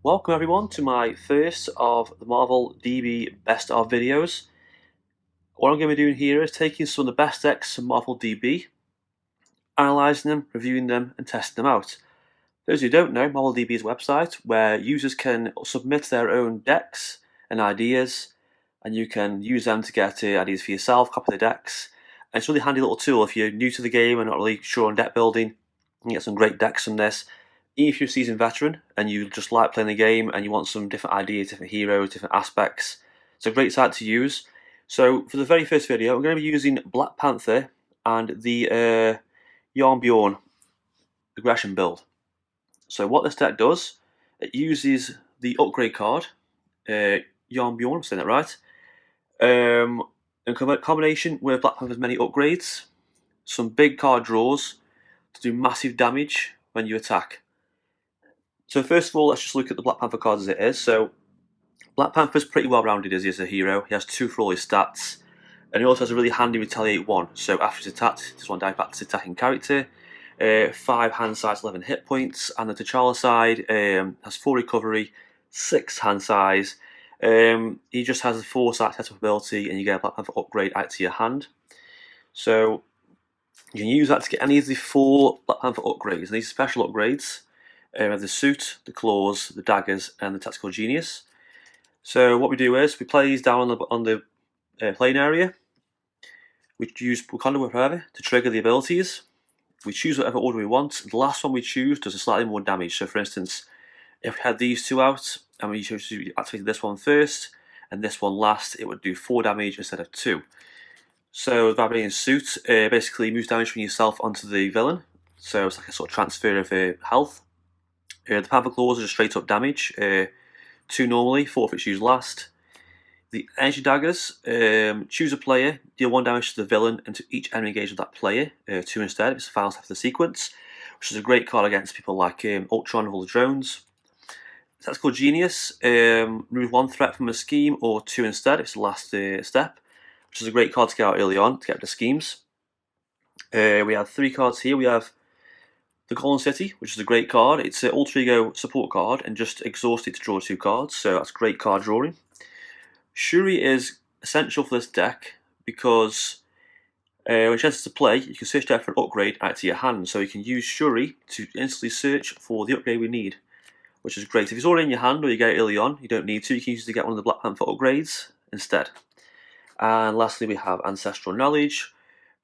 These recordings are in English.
Welcome everyone to my first of the MarvelDB best of videos. What I'm going to be doing here is taking some of the best decks from MarvelDB, analysing them, reviewing them and testing them out. For those who don't know, MarvelDB is a website where users can submit their own decks and ideas, and you can use them to get ideas for yourself, copy the decks. And it's a really handy little tool if you're new to the game and not really sure on deck building. You can get some great decks from this. If you're a seasoned veteran and you just like playing the game and you want some different ideas, different heroes, different aspects, it's a great site to use. So for the very first video, I'm going to be using Black Panther and the Jarnbjorn aggression build. So what this deck does, it uses the upgrade card, Jarnbjorn, I'm saying that right, in combination with Black Panther's many upgrades, some big card draws to do massive damage when you attack. So first of all, let's just look at the Black Panther cards as it is. So Black Panther's pretty well rounded as he is a hero. He has 2 for all his stats, and he also has a really handy Retaliate 1. So after he's attacked, this one dies back to his attacking character. 5 hand size, 11 hit points, and the T'Challa side has 4 recovery, 6 hand size. He just has a 4 side setup ability, and you get a Black Panther upgrade out to your hand. So you can use that to get any of the 4 Black Panther upgrades. And these special upgrades have the suit, the claws, the daggers, and the tactical genius. So what we do is we play these down on the playing area. We use Wakanda Forever to trigger the abilities. We choose whatever order we want. The last one we choose does a slightly more damage. So for instance, if we had these 2 out and we chose to activate this one first and this one last, it would do 4 damage instead of 2. So the Vibranium suit basically moves damage from yourself onto the villain. So it's like a sort of transfer of health. The Panther Claws are just straight up damage. 2 normally, 4 if it's used last. The Energy Daggers, choose a player, deal 1 damage to the villain and to each enemy engaged with that player. 2 instead, it's the final step of the sequence, which is a great card against people like Ultron and all the drones. Tactical Genius, remove 1 threat from a scheme or 2 instead, it's the last step, which is a great card to get out early on to get the schemes. We have 3 cards here. We have the Golden City, which is a great card. It's an alter ego support card and just exhaust it to draw 2 cards, so that's great card drawing. Shuri is essential for this deck because when she enters to play, you can search there for an upgrade out to your hand, so you can use Shuri to instantly search for the upgrade we need, which is great. If it's already in your hand or you get it early on, you don't need to. You can use it to get one of the Black Panther upgrades instead. And lastly, we have Ancestral Knowledge.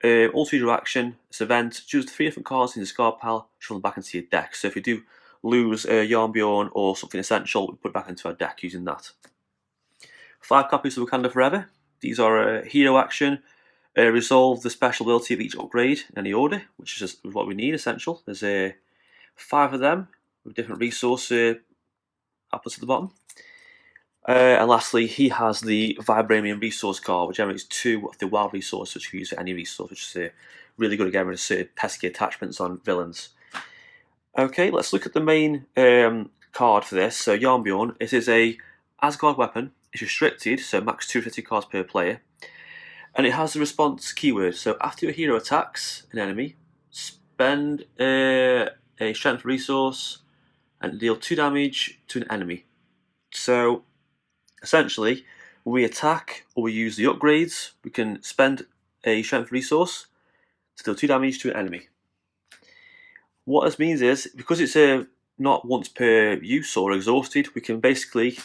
Alter ego action, this event, choose 3 different cards in the discard pile, shuffle them back into your deck. So if you do lose Jarnbjorn or something essential, we put it back into our deck using that. 5 copies of Wakanda Forever. These are hero action, resolve the special ability of each upgrade in any order, which is just what we need, essential. There's 5 of them with different resource outputs at the bottom. And lastly, he has the Vibranium resource card, which generates 2 of the wild resource, which you can use for any resource, which is really good at getting rid of pesky attachments on villains. Okay, let's look at the main card for this. So Jarnbjorn, it is a Asgard weapon. It's restricted, so max 2 restricted cards per player. And it has the response keyword. So after your hero attacks an enemy, spend a strength resource and deal 2 damage to an enemy. So essentially, when we attack or we use the upgrades, we can spend a strength resource to deal 2 damage to an enemy. What this means is, because it's not once per use or exhausted, we can basically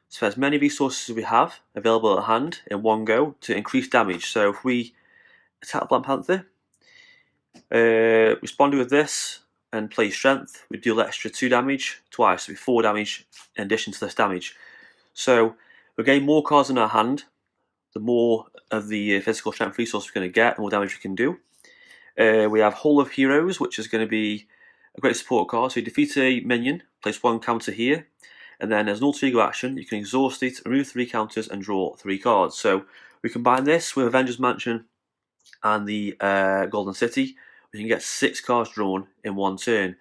spend as many resources as we have available at hand in one go to increase damage. So if we attack Black Panther, responded with this and play strength, we deal extra 2 damage twice, so it'll be 4 damage in addition to this damage. So we gain more cards in our hand, the more of the physical strength resource we're going to get, the more damage we can do. We have Hall of Heroes, which is going to be a great support card. So you defeat a minion, place 1 counter here, and then as an alter ego action, you can exhaust it, remove 3 counters, and draw 3 cards. So we combine this with Avengers Mansion and the Golden City. We can get 6 cards drawn in 1 turn.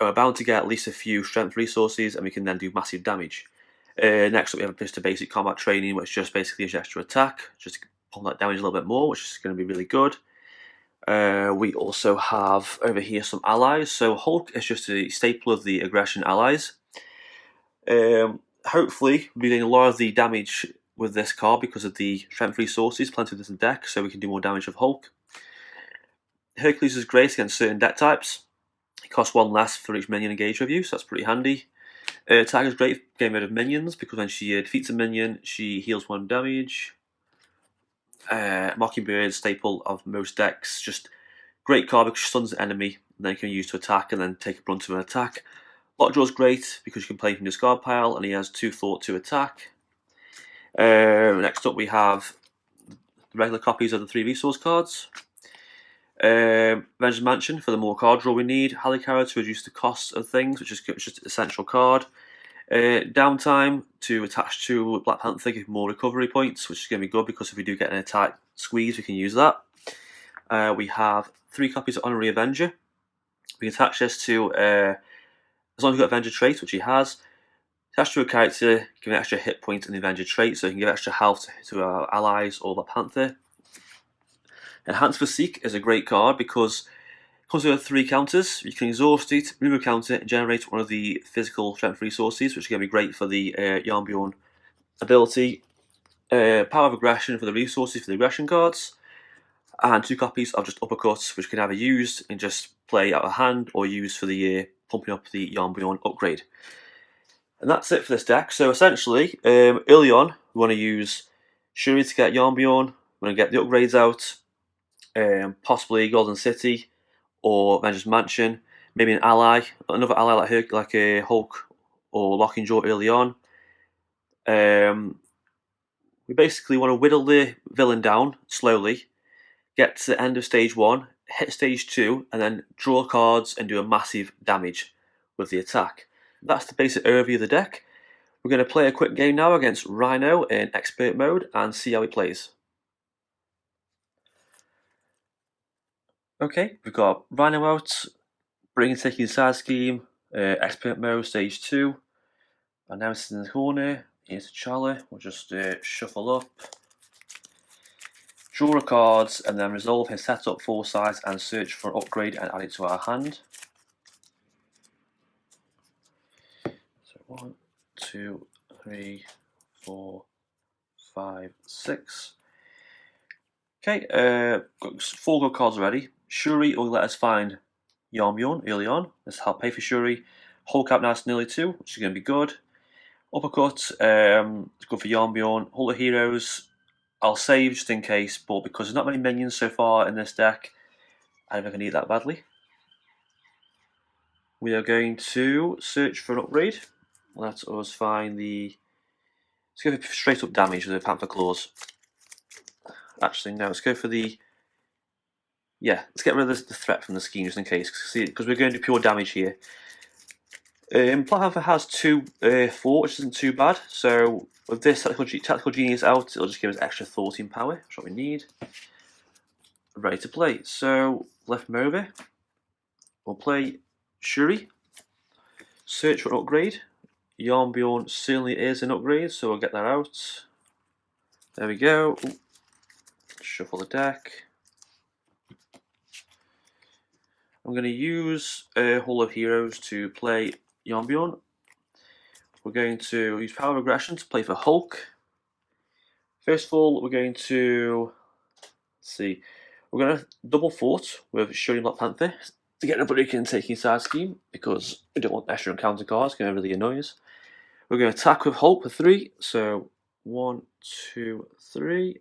We're bound to get at least a few strength resources, and we can then do massive damage. Next up, we have just a basic combat training, which just basically is extra attack, just to pump that damage a little bit more, which is going to be really good. We also have over here some allies. So Hulk is just a staple of the aggression allies. Hopefully, we'll be getting a lot of the damage with this card because of the strength resources, plenty of this in deck, so we can do more damage with Hulk. Hercules is great against certain deck types. It costs 1 less for each minion engaged with you, so that's pretty handy. Tiger's great for getting rid of minions because when she defeats a minion, she heals 1 damage. Mockingbird, staple of most decks, just great card because she stuns the enemy, and then you can use to attack and then take a brunt of an attack. Lockjaw's great because you can play from your discard pile, and he has 2 thought to attack. Next up, we have the regular copies of the 3 resource cards. Vengeance Mansion for the more card draw we need. Halicara to reduce the cost of things, which is just an essential card. Downtime to attach to Black Panther, give more recovery points, which is going to be good because if we do get in a tight squeeze, we can use that. We have 3 copies of Honorary Avenger. We can attach this to, as long as you've got Avenger trait, which he has, attach to a character, give an extra hit point in the Avenger trait, so you can give extra health to our allies or Black Panther. Enhanced Physique is a great card because it comes with 3 counters. You can exhaust it, remove a counter, and generate one of the physical strength resources, which is going to be great for the Jarnbjorn ability. Power of Aggression for the resources for the aggression cards. And 2 copies of just uppercuts, which can either use and just play out of hand or use for the pumping up the Jarnbjorn upgrade. And that's it for this deck. So essentially, early on, we want to use Shuri to get Jarnbjorn. We want to get the upgrades out. Possibly Golden City or Vengeance Mansion, maybe an ally, another ally like her, like a Hulk or Lockjaw early on. We basically want to whittle the villain down slowly, get to the end of stage 1, hit stage 2, and then draw cards and do a massive damage with the attack. That's the basic overview of the deck. We're going to play a quick game now against Rhino in expert mode and see how he plays. Okay, we've got Rhino out, taking side scheme, expert mode, stage 2. And now it's in the corner. Here's Charlie. We'll just shuffle up, draw a cards, and then resolve his setup foresight and search for an upgrade and add it to our hand. So 1, 2, 3, 4, 5, 6. Okay, got 4 good cards already. Shuri will let us find Jarnbjorn early on. Let's help pay for Shuri. Hulk out nice nearly 2, which is going to be good. Uppercut, it's good for Jarnbjorn. Hulk of Heroes, I'll save just in case, but because there's not many minions so far in this deck, I don't think I need that badly. We are going to search for an upgrade. Let us find the... Let's go for straight up damage with the Panther Claws. Actually, no, let's go for the... Yeah, let's get rid of the threat from the scheme just in case, because we're going to do pure damage here. Black Panther has 2 thought, which isn't too bad. So with this tactical genius out, it'll just give us extra thought in power, which is what we need. Ready to play. So left him over. We'll play Shuri. Search for an upgrade. Jarnbjorn certainly is an upgrade, so we'll get that out. There we go. Ooh. Shuffle the deck. I'm going to use Hall of Heroes to play Jarnbjorn. We're going to use Power of Aggression to play for Hulk. First of all, we're going to... Let's see. We're going to double fort with Shuri and Black Panther to get everybody can take inside scheme because we don't want extra encounter cards, it's going to really annoy us. We're going to attack with Hulk for 3. So 1, 2, 3.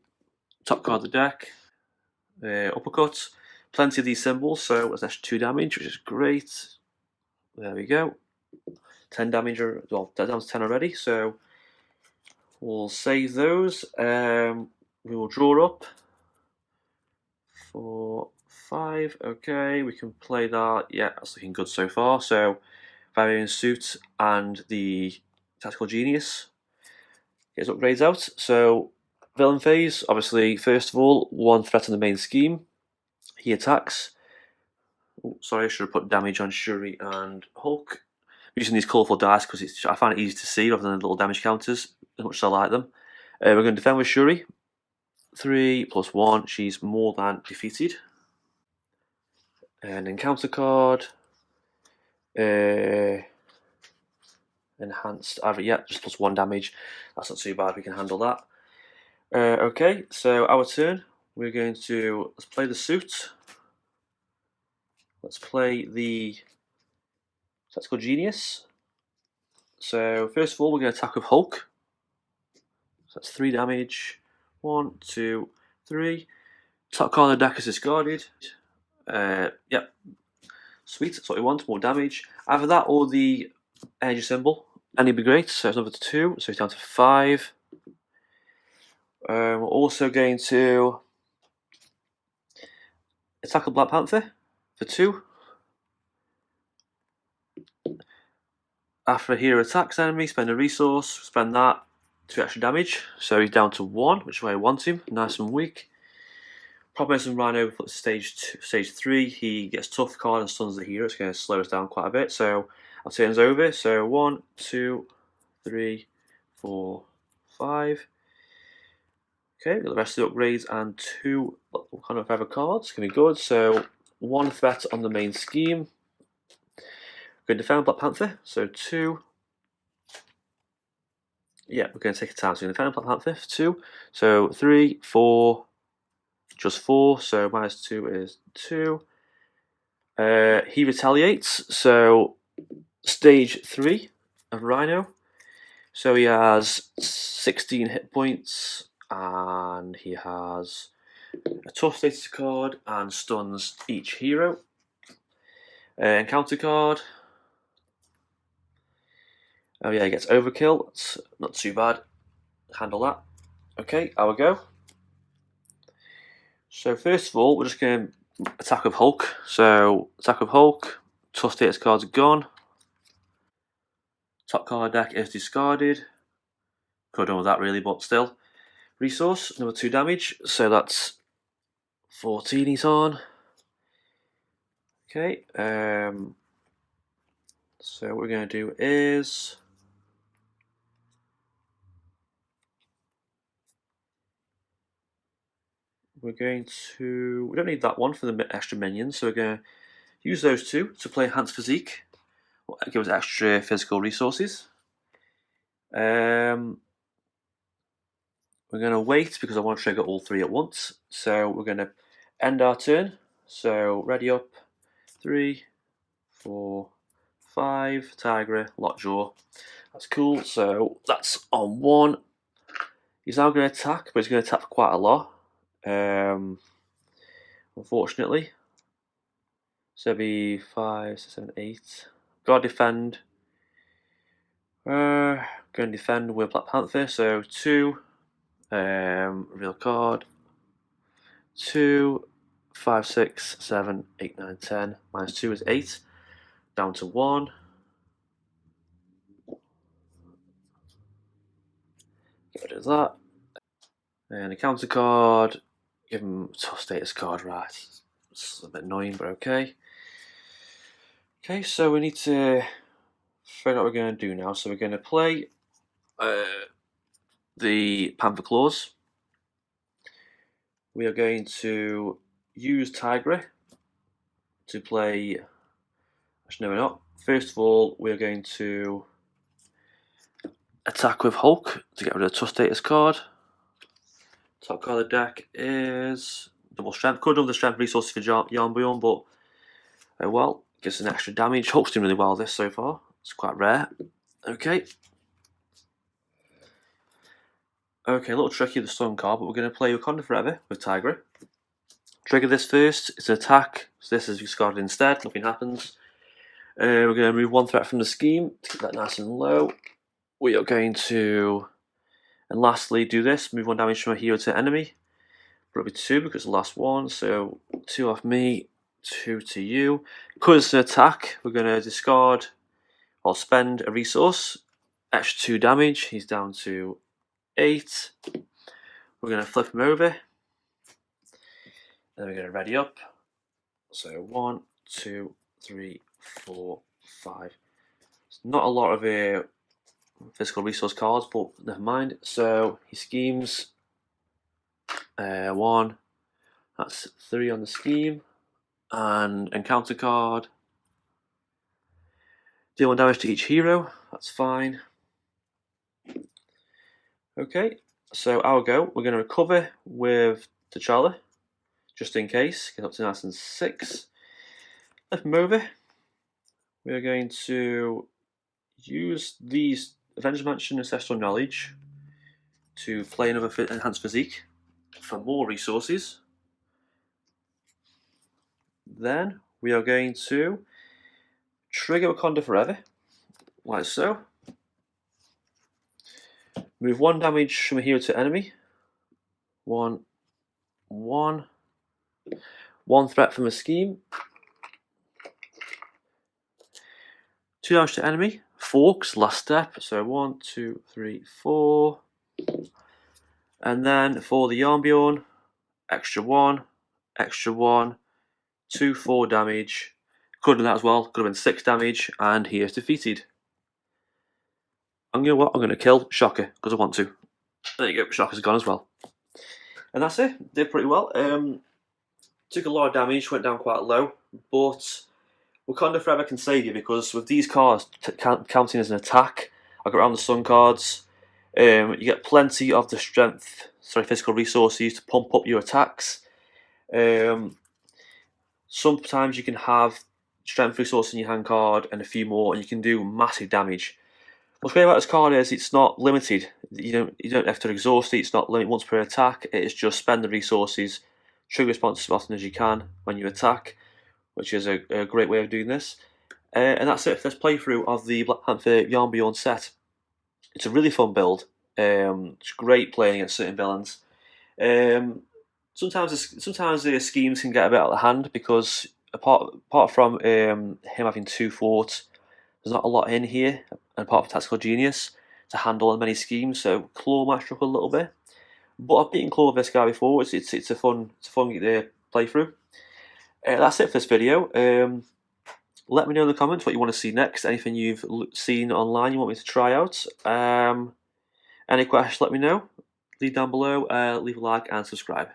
Top card of the deck. Uppercut. Plenty of these symbols, so that's extra 2 damage, which is great. There we go. 10 damage, well, that down to 10 already, so we'll save those. We will draw up. 4, 5, okay, we can play that. Yeah, that's looking good so far. So, Varian Suit and the Tactical Genius gets upgrades out. So, villain phase, obviously, first of all, 1 threat on the main scheme. He attacks. Oh, sorry, I should have put damage on Shuri and Hulk. I'm using these colourful dice because I find it easy to see rather than little damage counters, as much as I like them. We're going to defend with Shuri. 3 plus 1, she's more than defeated. An encounter card. enhanced. Just plus 1 damage. That's not too bad. We can handle that. Okay, so our turn. We're going to let's play the suit. Let's play the Tactical Genius. So first of all, we're going to attack with Hulk. So that's 3 damage. 1, 2, 3. Top card of the deck is discarded. Yep. Sweet, that's what we want, more damage. Either that or the energy symbol. Any would be great, so it's another 2, so it's down to 5. We're also going to attack the Black Panther for 2. After a hero attacks enemy, spend a resource, spend that, 2 extra damage. So he's down to 1, which is where I want him, nice and weak. Problem is in Rhino for stage 3, he gets tough card and stuns the hero. It's going to slow us down quite a bit. So our turn's over. So 1, 2, 3, 4, 5. Okay, we've got the rest of the upgrades and 2 kind of feather cards. It's going to be good. So 1 threat on the main scheme. We're going to defend Black Panther. So 2. Yeah, we're going to take a time. So we're going to defend Black Panther for 2. So 3, 4. Just 4, so -2 is 2. He retaliates, so stage 3 of Rhino. So he has 16 hit points, and he has a tough status card and stuns each hero. Encounter card. Oh yeah, he gets overkill. That's not too bad. Handle that. Okay, I will go. So first of all, we're just going to attack with Hulk. So attack with Hulk. Tough status cards are gone. Top card deck is discarded. Could have done with that really, but still. Resource, another 2 damage. So that's 14 he's on. Okay. So what we're going to do is we don't need that one for the extra minions, so we're going to use those 2 to play Enhanced Physique. Give us extra physical resources. We're going to wait because I want to trigger all 3 at once. So we're going to end our turn. So ready up. 3, 4, 5. Tigra, Lockjaw. That's cool. So that's on 1. He's now going to attack, but he's going to attack for quite a lot. Unfortunately. So it'll be 5, 6, 7, 8. Gotta defend. Going to defend with Black Panther. So 2. Real card. 2, 5, 6, 7, 8, 9, 10. -2 is 8. Down to 1. Get rid of that. And a counter card. Give him a tough status card, right? It's a bit annoying, but okay. Okay, so we need to figure out what we're going to do now. So we're going to play the Panther Claws. We are going to use Tigra to play. Actually, no, we're not. First of all, we're going to attack with Hulk to get rid of the tough status card. Top card of the deck is double strength. Could have done the strength resources for Jarnbjorn, but well, gives an extra damage. Hulk's doing really well this so far. It's quite rare. Okay. Okay, a little tricky with the stun card, but we're going to play Wakanda Forever with Tigra. Trigger this first. It's an attack. So this is discarded instead. Nothing happens. We're going to remove 1 threat from the scheme to keep that nice and low. We are going to, and lastly, do this. Move 1 damage from a hero to enemy. But it'll be 2 because it's the last one. So 2 off me, 2 to you. Because it's an attack, we're going to discard or spend a resource. Extra 2 damage. He's down to 8. We're going to flip him over. Then we're going to ready up. So 1, 2, 3, 4, 5. It's not a lot of physical resource cards, but never mind. So he schemes 1. That's 3 on the scheme. And encounter card. Deal 1 damage to each hero, that's fine. Okay, so our go, we're going to recover with T'Challa, just in case, get up to nice and 6. Let's move it. We're going to use these Avengers Mansion Ancestral Knowledge to play another Enhanced Physique for more resources. Then we are going to trigger Wakanda Forever, like so. Move 1 damage from a hero to enemy. 1, 1. 1 threat from a scheme. 2 damage to enemy. 4, because last step. So 1, 2, 3, 4. And then for the Jarnbjorn, extra 1, extra 1, 2, 4 damage. Could have done that as well. Could have been 6 damage, and he is defeated. And you know what? I'm going to kill Shocker because I want to. There you go. Shocker's gone as well. And that's it. Did pretty well. Took a lot of damage. Went down quite low, but Wakanda Forever can save you because with these cards counting as an attack, I got around the Sun cards. You get plenty of the physical resources to pump up your attacks. Sometimes you can have strength resource in your hand card and a few more, and you can do massive damage. What's great about this card is it's not limited. You don't have to exhaust it. It's not limited once per attack. It's just spend the resources, trigger response as often as you can when you attack, which is a great way of doing this. And that's it for this playthrough of the Black Panther Jarnbjorn set. It's a really fun build. It's great playing against certain villains. Sometimes the schemes can get a bit out of hand because apart from him having 2 forts, there's not a lot in here, and apart from Tactical Genius, to handle many schemes, so Claw might struggle a little bit. But I've beaten Claw with this guy before, it's a fun playthrough. That's it for this video. Let me know in the comments what you want to see next, anything you've seen online you want me to try out. Any questions, let me know. Leave down below, leave a like and subscribe.